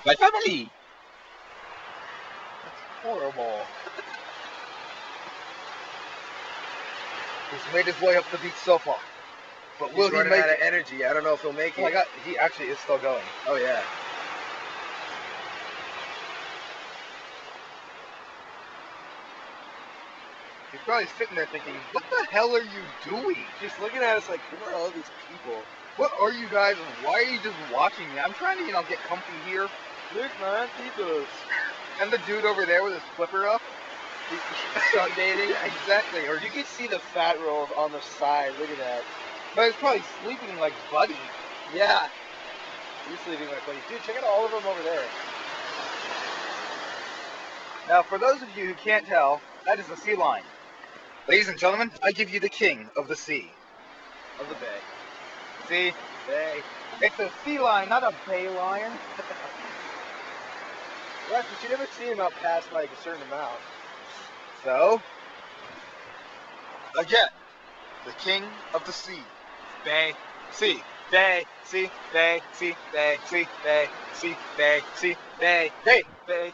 My family. Horrible. He's made his way up the beach so far. But will He's he running make out it? of energy. I don't know if he'll make Oh my it. god, he actually is still going. Oh yeah. He's probably sitting there thinking, what the hell are you doing? Just looking at us like, who are all these people? What are you guys, and why are you just watching me? I'm trying to, get comfy here. Look, man, people. And the dude over there with his flipper up. Sunbathing. Exactly. Or You can see the fat rolls on the side. Look at that. But he's probably sleeping like Buddy. Yeah. He's sleeping like buddy. Dude, check out all of them over there. Now, for those of you who can't tell, that is the sea lion. Ladies and gentlemen, I give you the king of the sea. Of the bay. See? Bay. It's a sea lion, not a bay lion. Right, but you never see him out past like a certain amount. So, again, the king of the sea. Bay, sea. Bay, sea, bay, sea, bay, sea, bay, sea, bay, sea, bay, bay, bay.